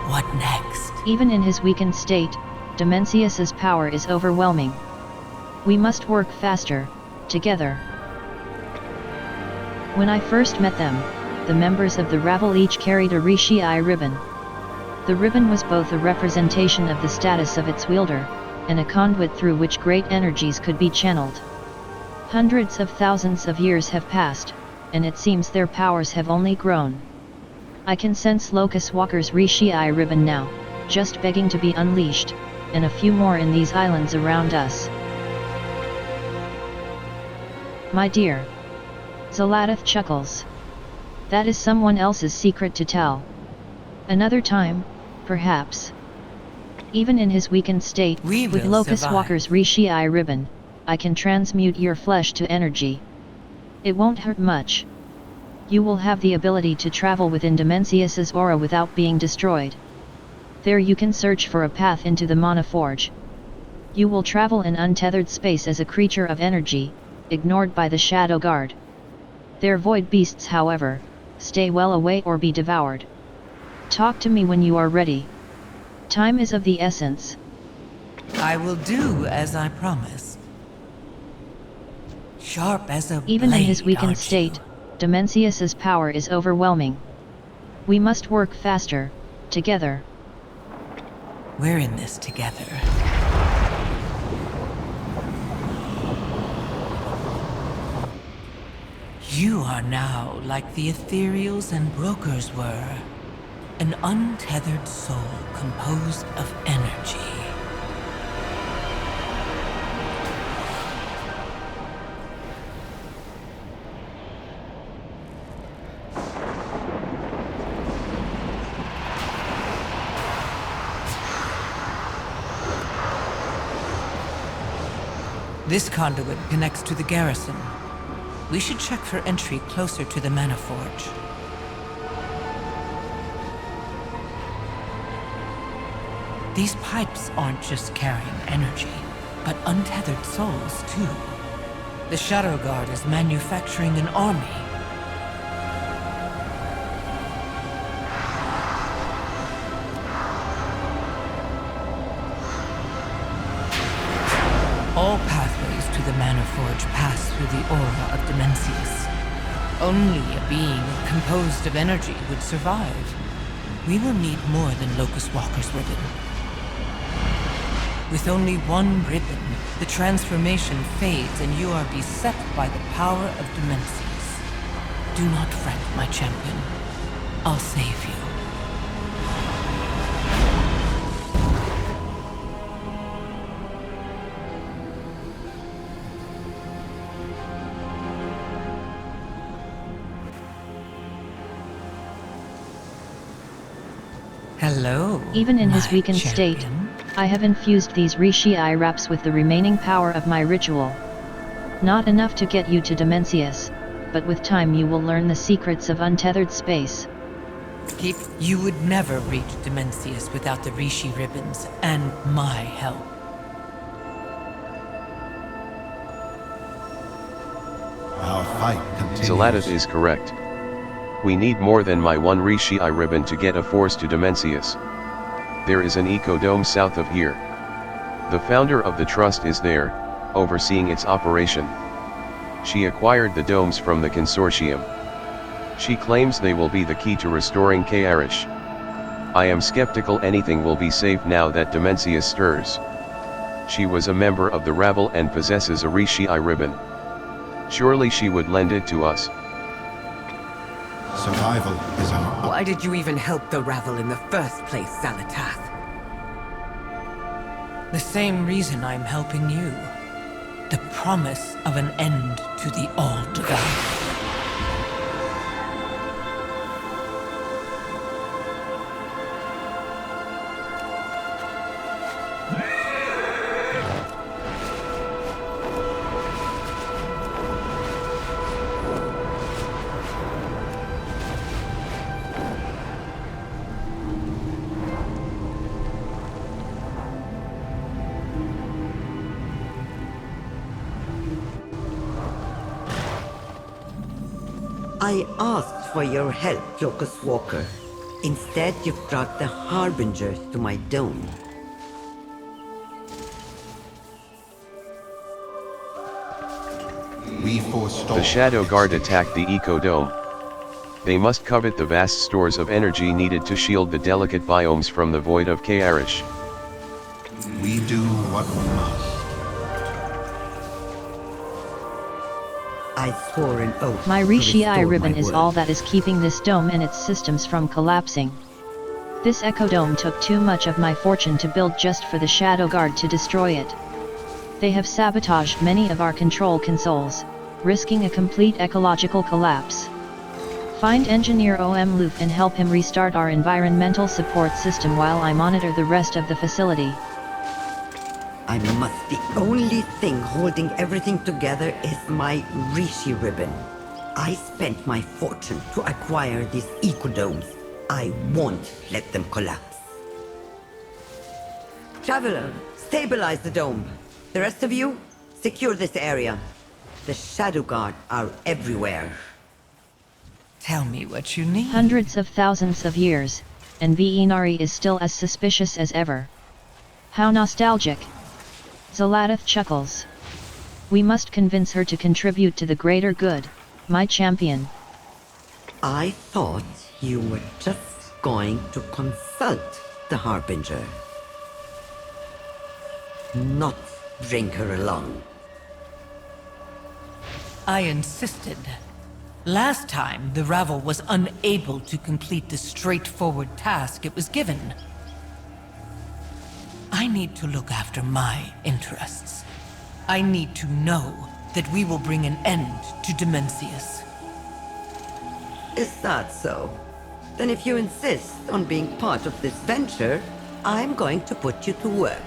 What next? Even in his weakened state, Dimensius's power is overwhelming. We must work faster, together. When I first met them, the members of the rabble each carried a Rishi-I ribbon. The ribbon was both a representation of the status of its wielder, and a conduit through which great energies could be channeled. Hundreds of thousands of years have passed, and it seems their powers have only grown. I can sense Locust Walker's Rishi-I ribbon now, just begging to be unleashed, and a few more in these islands around us. My dear. Zaladath chuckles. That is someone else's secret to tell. Another time, perhaps. Even in his weakened state, with Locust Walker's Rishi-I ribbon, I can transmute your flesh to energy. It won't hurt much. You will have the ability to travel within Dimensius's aura without being destroyed. There you can search for a path into the Mana Forge. You will travel in untethered space as a creature of energy, ignored by the Shadow Guard. Their void beasts, however, stay well away or be devoured. Talk to me when you are ready. Time is of the essence. I will do as I promised. Sharp as a blade. Even in his weakened state, Dimensius's power is overwhelming. We must work faster, together. We're in this together. You are now like the ethereals and brokers were. An untethered soul composed of energy. This conduit connects to the garrison. We should check for entry closer to the Mana Forge. These pipes aren't just carrying energy, but untethered souls too. The Shadow Guard is manufacturing an army. All pathways to the Mana Forge pass through the aura of Dimensius. Only a being composed of energy would survive. We will need more than Locust Walker's ribbon. With only one ribbon, the transformation fades and you are beset by the power of Dimensius. Do not fret, my champion. I'll save you. Hello. Even in his weakened champion. state, I have infused these Rishi-I wraps with the remaining power of my ritual. Not enough to get you to Dimensius, but with time you will learn the secrets of untethered space. You would never reach Dimensius without the Rishi ribbons and my help. Our fight continues. Zaladath is correct. We need more than my one Rishi-I ribbon to get a force to Dimensius. There is an eco-dome south of here. The founder of the trust is there, overseeing its operation. She acquired the domes from the consortium. She claims they will be the key to restoring Kairish. I am skeptical anything will be safe now that Dimensius stirs. She was a member of the rabble and possesses a Rishi-I ribbon. Surely she would lend it to us. Survival is our... Why did you even help the rabble in the first place, Zaladath? The same reason I'm helping you. The promise of an end to the All-Divine. I asked for your help, Locust Walker. Instead, you've brought the Harbinger to my dome. We forestall. The Shadow Guard attacked the Eco-Dome. They must covet the vast stores of energy needed to shield the delicate biomes from the void of Kairish. We do what we must. I swore an oath. My to Rishi Eye restore ribbon my is word. all that is keeping this dome and its systems from collapsing. This Echo Dome took too much of my fortune to build just for the Shadow Guard to destroy it. They have sabotaged many of our control consoles, risking a complete ecological collapse. Find Engineer OM Loop and help him restart our environmental support system while I monitor the rest of the facility. I must. The only thing holding everything together is my Rishi ribbon. I spent my fortune to acquire these ecodomes. I won't let them collapse. Traveler, stabilize the dome. The rest of you, secure this area. The Shadow Guard are everywhere. Tell me what you need. Hundreds of thousands of years, and Inari is still as suspicious as ever. How nostalgic. Zaladath chuckles. We must convince her to contribute to the greater good, my champion. I thought you were just going to consult the Harbinger. Not bring her along. I insisted. Last time, the Ravel was unable to complete the straightforward task it was given. I need to look after my interests. I need to know that we will bring an end to Dimensius. Is that so? Then if you insist on being part of this venture, I'm going to put you to work.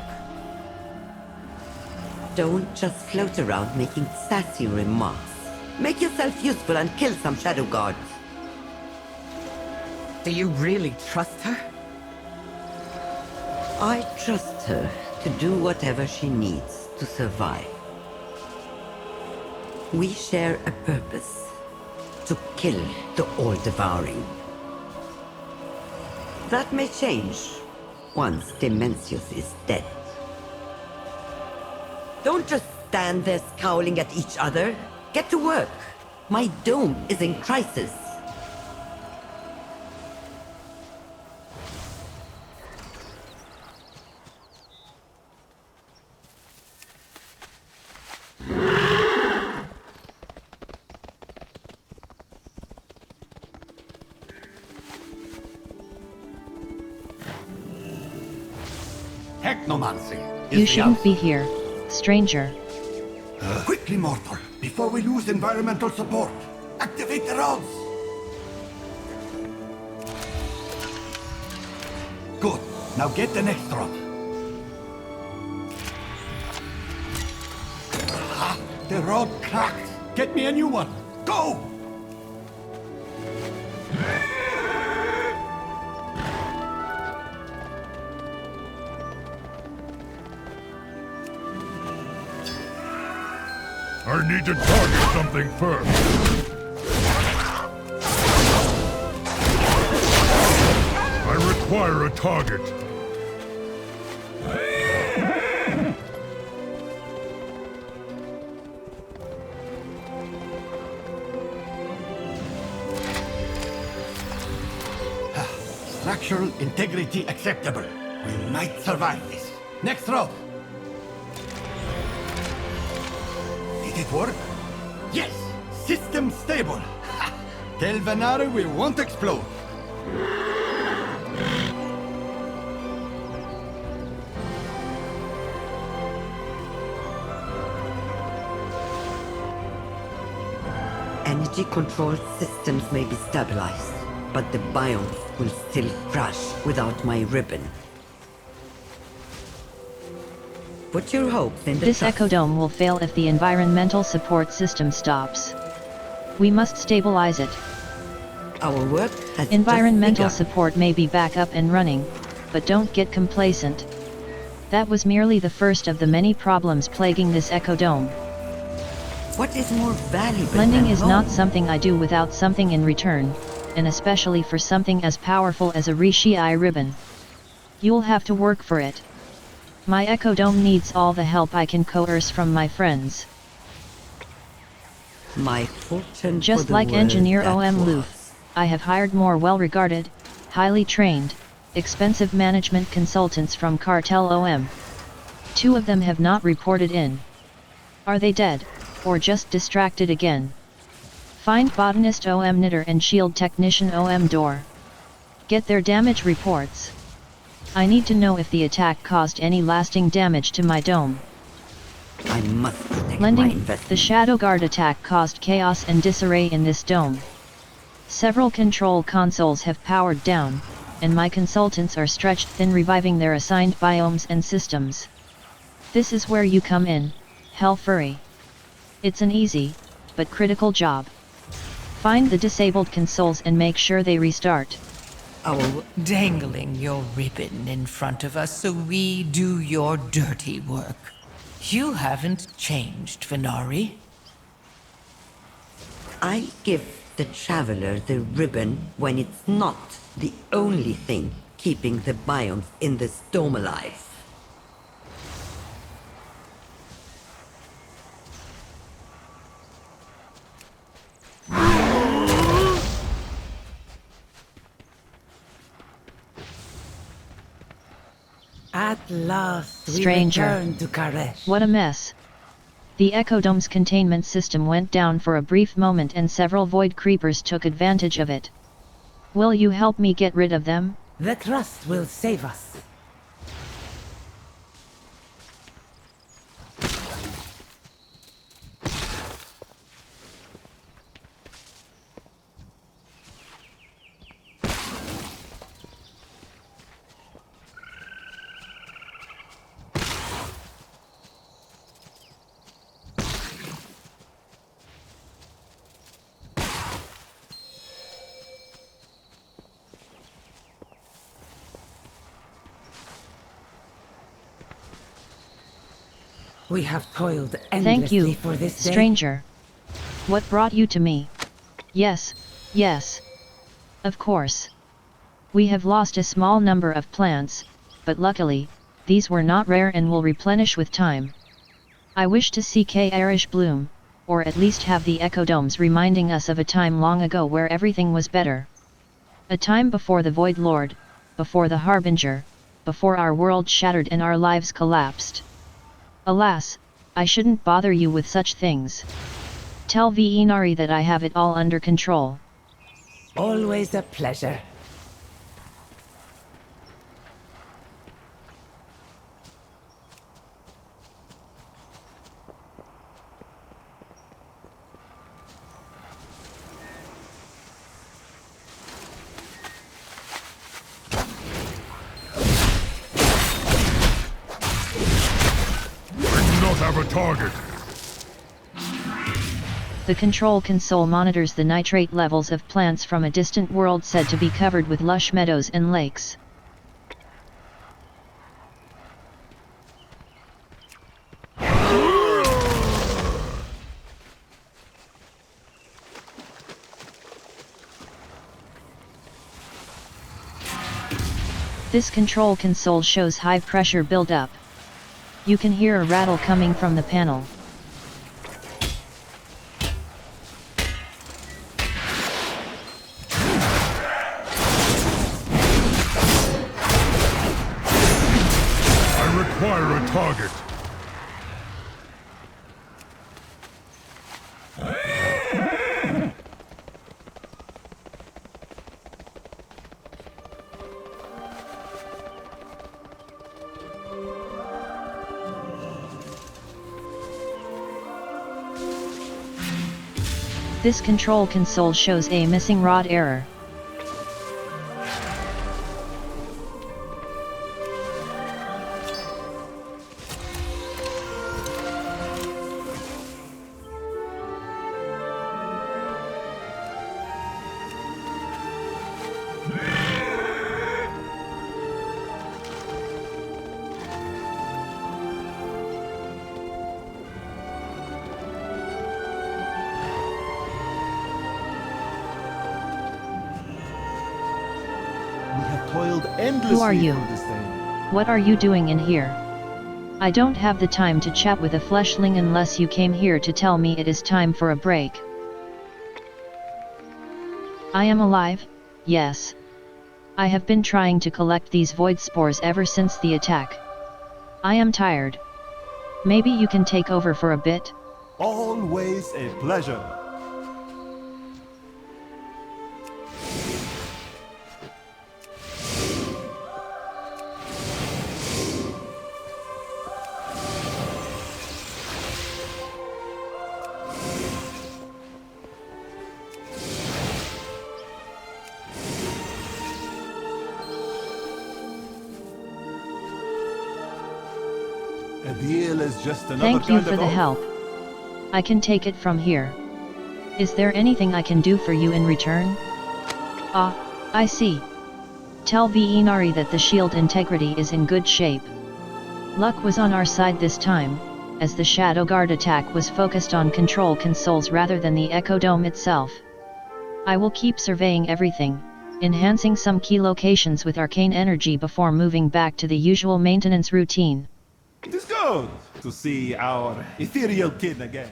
Don't just float around making sassy remarks. Make yourself useful and kill some Shadow Guards. Do you really trust her? I trust her to do whatever she needs to survive. We share a purpose. To kill the All-Devouring. That may change once Dimensius is dead. Don't just stand there scowling at each other. Get to work. My dome is in crisis. Technomancy. You shouldn't be here, stranger. Quickly, mortal, before we lose environmental support. Activate the rods. Good. Now get the next rod. Ah, the rod cracked. Get me a new one. Go! I need to target something first. I require a target. Structural integrity acceptable. We might survive this. Next rod. Did it work? Yes! System stable! Ha! Tell Venari we won't explode. Energy control systems may be stabilized, but the biomes will still crash without my ribbon. Put your hopes in the This trust. Echo Dome will fail if the environmental support system stops. We must stabilize it. Our work has Environmental just begun. support may be back up and running, but don't get complacent. That was merely the first of the many problems plaguing this Echo Dome. What is more valuable Lending than is home? not something I do without something in return. and especially for something as powerful as a Rishi ribbon. You'll have to work for it. My Echo Dome needs all the help I can coerce from my friends. My fortune Just for the like world Engineer that OM was. Loof, I have hired more well-regarded, highly trained, expensive management consultants from Cartel OM. 2 of them have not reported in. Are they dead, or just distracted again? Find Botanist OM Knitter and Shield Technician OM Door. Get their damage reports. I need to know if the attack caused any lasting damage to my dome. I must protect my Lending, investment. the Shadow Guard attack caused chaos and disarray in this dome. Several control consoles have powered down, and my consultants are stretched thin reviving their assigned biomes and systems. This is where you come in, Hell Furry. It's an easy, but critical job. Find the disabled consoles and make sure they restart. Oh, dangling your ribbon in front of us so we do your dirty work. You haven't changed, Venari. I give the traveler the ribbon when it's not the only thing keeping the biomes in this dome alive. At last, Stranger. we return to Karesh. What a mess. The Echo Dome's containment system went down for a brief moment and several void creepers took advantage of it. Will you help me get rid of them? The trust will save us. We have toiled Thank endlessly you, for this day. stranger. What brought you to me? Yes, yes. Of course. We have lost a small number of plants, but luckily, these were not rare and will replenish with time. I wish to see Kairish bloom, or at least have the Echo Domes reminding us of a time long ago where everything was better. A time before the Void Lord, before the Harbinger, before our world shattered and our lives collapsed. Alas, I shouldn't bother you with such things. Tell Venari that I have it all under control. Always a pleasure. Have a target. The control console monitors the nitrate levels of plants from a distant world said to be covered with lush meadows and lakes. This control console shows high pressure buildup. You can hear a rattle coming from the panel. I require a target. This control console shows a missing rod error. toiled endlessly Who are you? for this day. What are you doing in here? I don't have the time to chat with a fleshling unless you came here to tell me it is time for a break. I am alive, yes. I have been trying to collect these void spores ever since the attack. I am tired. Maybe you can take over for a bit? Always a pleasure. A deal is just another Thank you kind for of the oath. help. I can take it from here. Is there anything I can do for you in return? Ah, I see. Tell Inari that the shield integrity is in good shape. Luck was on our side this time, as the Shadow Guard attack was focused on control consoles rather than the Echo Dome itself. I will keep surveying everything, enhancing some key locations with arcane energy before moving back to the usual maintenance routine. It is good to see our ethereal kin again.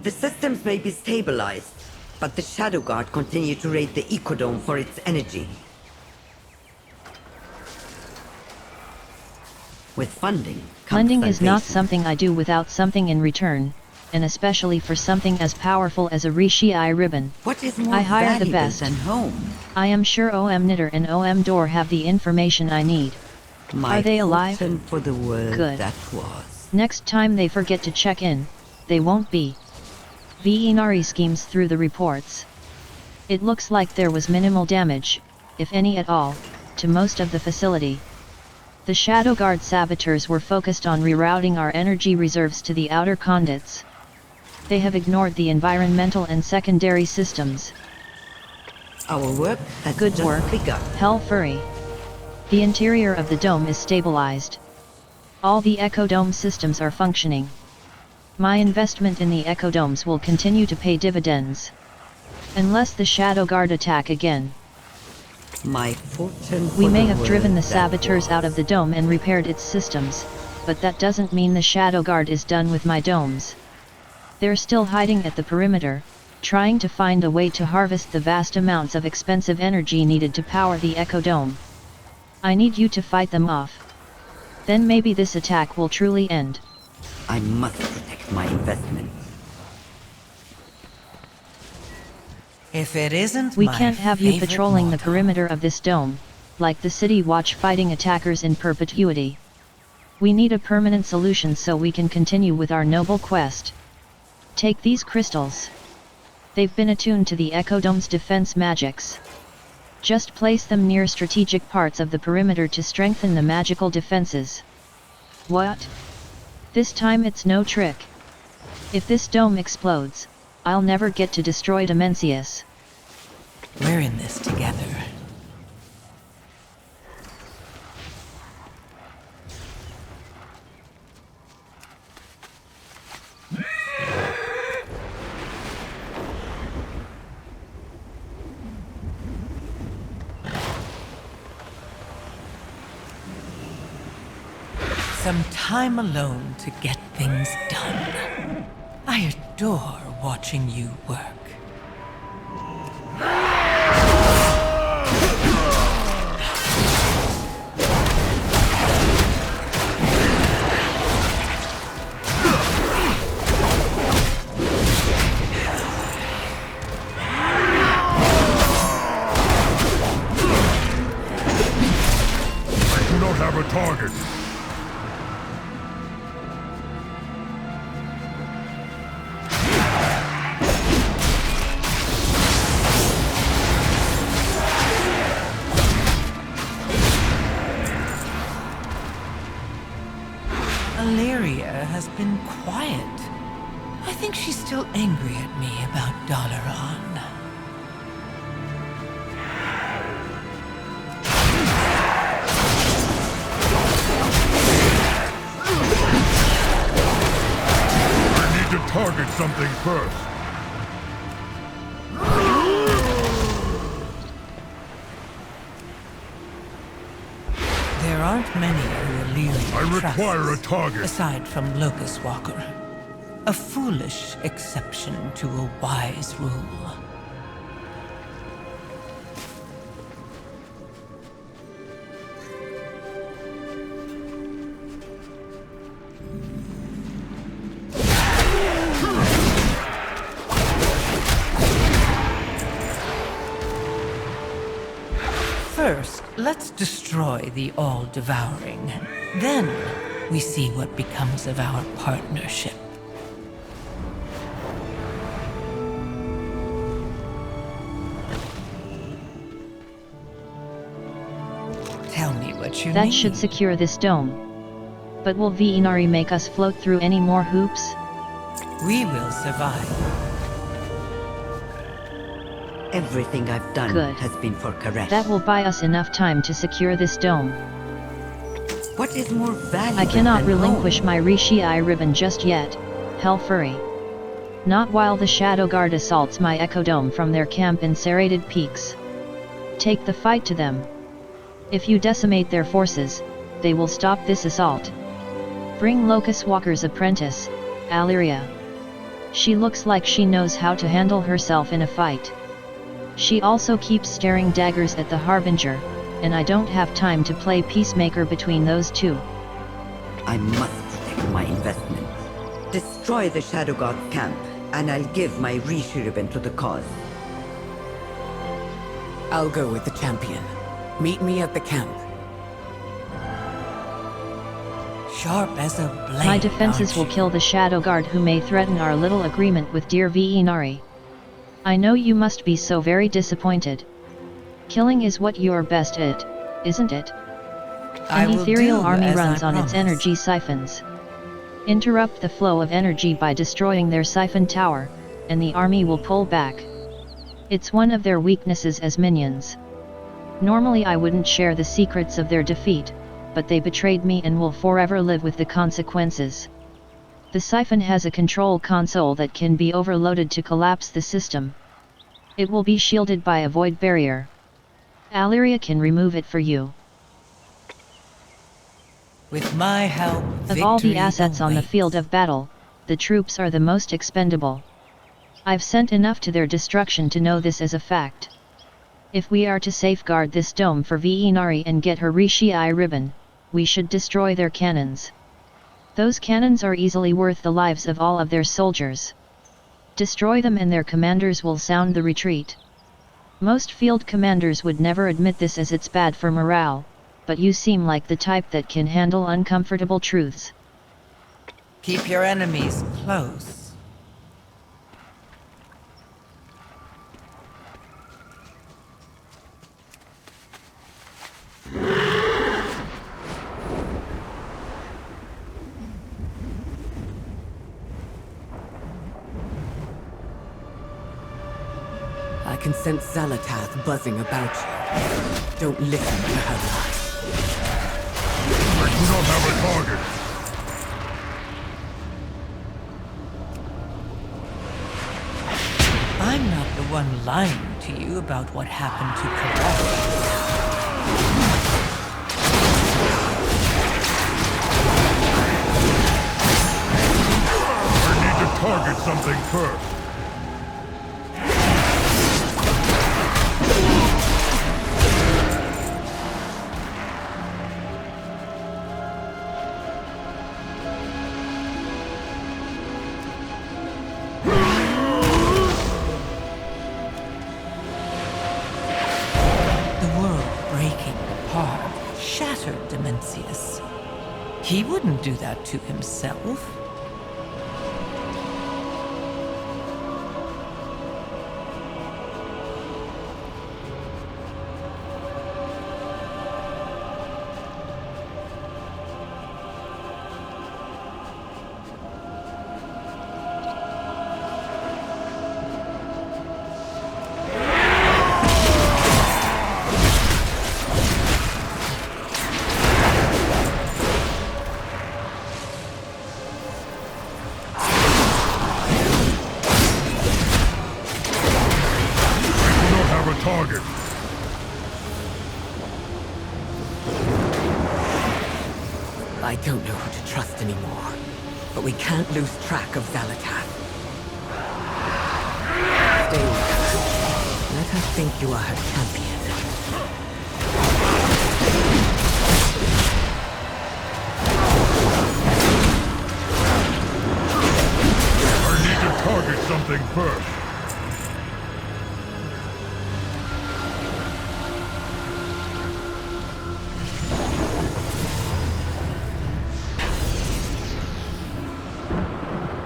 The systems may be stabilized, but the Shadow Guard continue to raid the Ecodome for its energy. With funding comes Lending is not salvation. something I do without something in return, and especially for something as powerful as a Rishi I ribbon. What is more I hire the valuable best. than home? I am sure OM Knitter and OM Door have the information I need. My Are they alive? fortune for the world Good. that was. Next time they forget to check in, they won't be. Inari schemes through the reports. It looks like there was minimal damage, if any at all, to most of the facility. The Shadow Guard saboteurs were focused on rerouting our energy reserves to the outer conduits. They have ignored the environmental and secondary systems. Our work has Good just work, begun. Hell Furry. The interior of the dome is stabilized. All the Echo Dome systems are functioning. My investment in the Echo Domes will continue to pay dividends. Unless the Shadow Guard attack again. My fortune for We may the have driven the world that saboteurs out of was. the dome and repaired its systems, but that doesn't mean the Shadow Guard is done with my domes. They're still hiding at the perimeter, trying to find a way to harvest the vast amounts of expensive energy needed to power the Echo Dome. I need you to fight them off. Then maybe this attack will truly end. I must protect my investment. If it isn't We my can't have you favorite patrolling the motto. perimeter of this dome, like the City Watch fighting attackers in perpetuity. We need a permanent solution so we can continue with our noble quest. Take these crystals. They've been attuned to the Echo Dome's defense magics. Just place them near strategic parts of the perimeter to strengthen the magical defenses. What? This time it's no trick. If this dome explodes, I'll never get to destroy Dimensius. We're in this together. Some time alone to get things done. I adore watching you work. I do not have a target. Illyria has been quiet. I think she's still angry at me about Dalaran. something first. There aren't many who Illyria I require a trusts, target. aside from Locust Walker. A foolish exception to a wise rule. First, let's destroy the All-Devouring. Then, we see what becomes of our partnership. Tell me what you need. That should secure this dome. But will Inari make us float through any more hoops? We will survive. Everything I've done Good. has been for Karesh. That will buy us enough time to secure this dome. What is more valuable I cannot than relinquish home? my Rishi Eye ribbon just yet, Hell Furry. Not while the Shadow Guard assaults my Echo Dome from their camp in serrated peaks. Take the fight to them. If you decimate their forces, they will stop this assault. Bring Locust Walker's apprentice, Illyria. She looks like she knows how to handle herself in a fight. She also keeps staring daggers at the Harbinger, and I don't have time to play peacemaker between those two. I must protect my investment. Destroy the Shadow God's camp, and I'll give my Rishi ribbon to the cause. I'll go with the champion. Meet me at the camp. Sharp as a blade. My defenses aren't will you? kill the Shadow Guard who may threaten our little agreement with dear Inari. I know you must be so very disappointed. Killing is what you're best at, isn't it? I An will ethereal do army as runs I on its promised. energy siphons. Interrupt the flow of energy by destroying their siphon tower, and the army will pull back. It's one of their weaknesses as minions. Normally I wouldn't share the secrets of their defeat, but they betrayed me and will forever live with the consequences. The siphon has a control console that can be overloaded to collapse the system. It will be shielded by a void barrier. Illyria can remove it for you. With my help, Of all the victory assets on the awaits. field of battle, the troops are the most expendable. I've sent enough to their destruction to know this as a fact. If we are to safeguard this dome for Inari and get her Rishi Eye ribbon, we should destroy their cannons. Those cannons are easily worth the lives of all of their soldiers. Destroy them and their commanders will sound the retreat. Most field commanders would never admit this as it's bad for morale, but you seem like the type that can handle uncomfortable truths. Keep your enemies close. I can sense Zalatath buzzing about you. Don't listen to her lies. I do not have a target. I'm not the one lying to you about what happened to Karesh. I need to target something first. The world breaking apart shattered Dimensius. He wouldn't do that to himself. target. I don't know who to trust anymore, but we can't lose track of Zalatath. Stay with her. Let her think you are her champion. I need to target something first.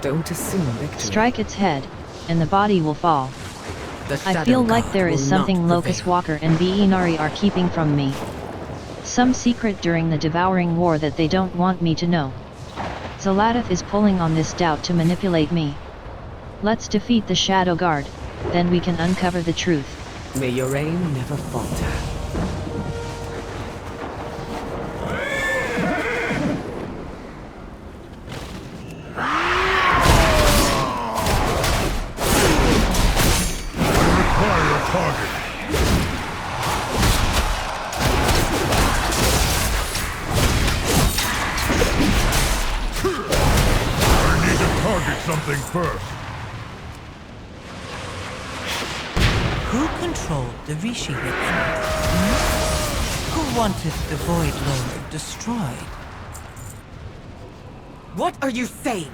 Don't assume victory. Strike its head, and the body will fall. The I Shadow feel like God there is will something not Locust prevail. Walker and Inari are keeping from me. Some secret during the Devouring War that they don't want me to know. Zalatath is pulling on this doubt to manipulate me. Let's defeat the Shadow Guard, then we can uncover the truth. May your aim never falter. Require a target. I need to target something first. Who controlled the Rishi Ribbon? Who wanted the Void Lord destroyed? What are you saying?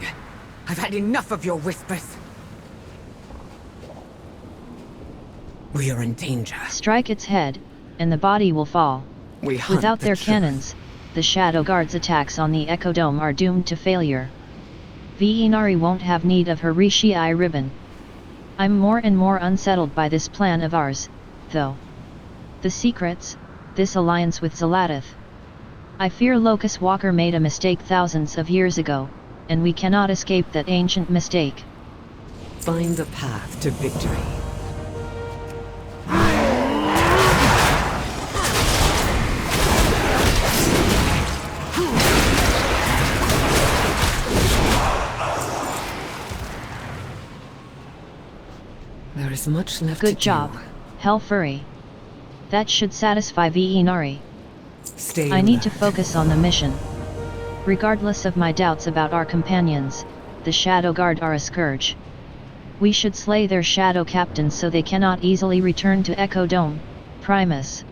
I've had enough of your whispers. We are in danger. Strike its head, and the body will fall. We hunt Without the their truth. cannons, the Shadow Guard's attacks on the Echo Dome are doomed to failure. Inari won't have need of her Rishi ribbon. I'm more and more unsettled by this plan of ours, though. The secrets, this alliance with Zalatath. I fear Locust Walker made a mistake thousands of years ago, and we cannot escape that ancient mistake. Find the path to victory. There is much left Good to job, do. Hell Furry. That should satisfy Inari. Stay I need to alert. focus on the mission. Regardless of my doubts about our companions, the Shadow Guard are a scourge. We should slay their Shadow Captain so they cannot easily return to Echo Dome, Primus.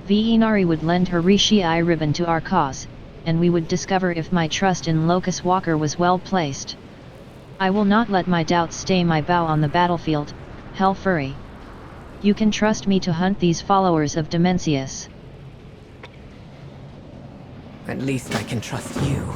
Inari would lend her Rishi ribbon to our cause, and we would discover if my trust in Locust Walker was well placed. I will not let my doubts stay my bow on the battlefield, Hell Furry. You can trust me to hunt these followers of Dimensius. At least I can trust you.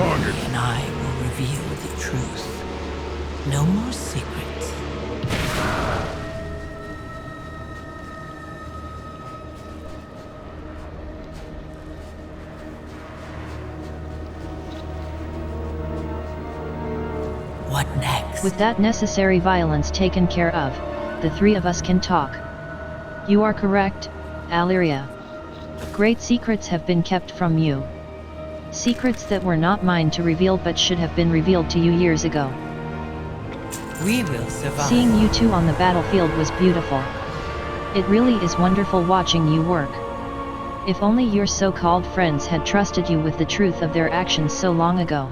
target. And I will reveal the truth. No more secrets. What next? With that necessary violence taken care of, the three of us can talk. You are correct, Alyria. Great secrets have been kept from you. Secrets that were not mine to reveal but should have been revealed to you years ago. We will survive. Seeing you two on the battlefield was beautiful. It really is wonderful watching you work. If only your so-called friends had trusted you with the truth of their actions so long ago.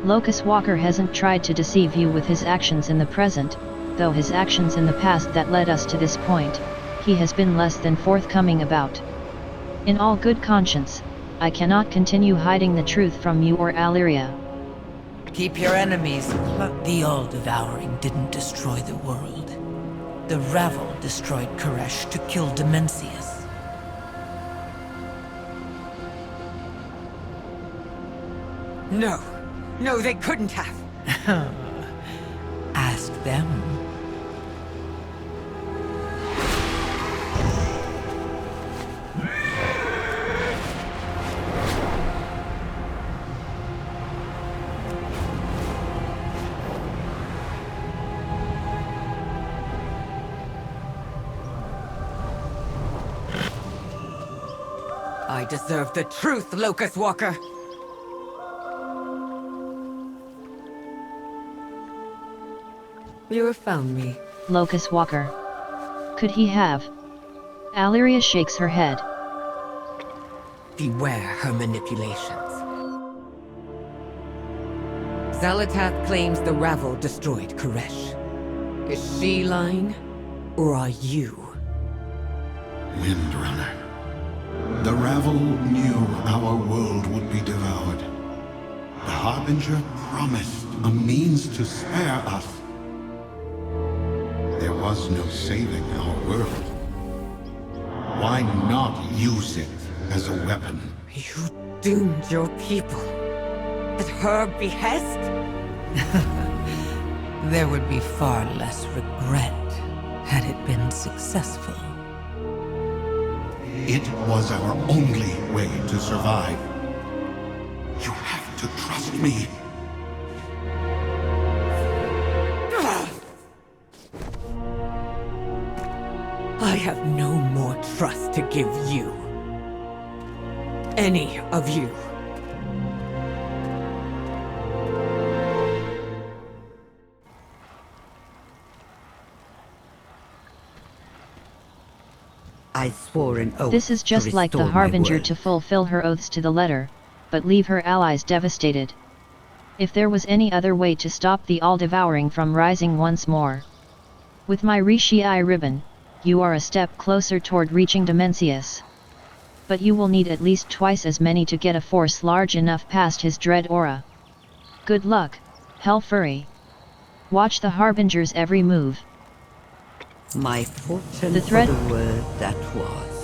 Locust Walker hasn't tried to deceive you with his actions in the present, though his actions in the past that led us to this point, he has been less than forthcoming about. In all good conscience, I cannot continue hiding the truth from you or Alyria. Keep your enemies close. The all-devouring didn't destroy the world. The Ravel destroyed Koresh to kill Demencius. No. No, they couldn't have. Ask them. I deserve the truth, Locust Walker! You have found me. Locust Walker. Could he have? Alyria shakes her head. Beware her manipulations. Zalatath claims the Ravel destroyed Koresh. Is she lying? Or are you? Windrunner. The Ravel knew our world would be devoured. The Harbinger promised a means to spare us. There was no saving our world. Why not use it as a weapon? You doomed your people. At her behest? There would be far less regret had it been successful. It was our only way to survive. You have to trust me. I have no more trust to give you. Any of you. I swore an oath. This is just like the restore my Harbinger word. to fulfill her oaths to the letter, but leave her allies devastated. If there was any other way to stop the all-devouring from rising once more. With my Rishi ribbon, you are a step closer toward reaching Demencius. But you will need at least twice as many to get a force large enough past his dread aura. Good luck, Hell Fury. Watch the Harbinger's every move. My fortune The thread- for the word that was.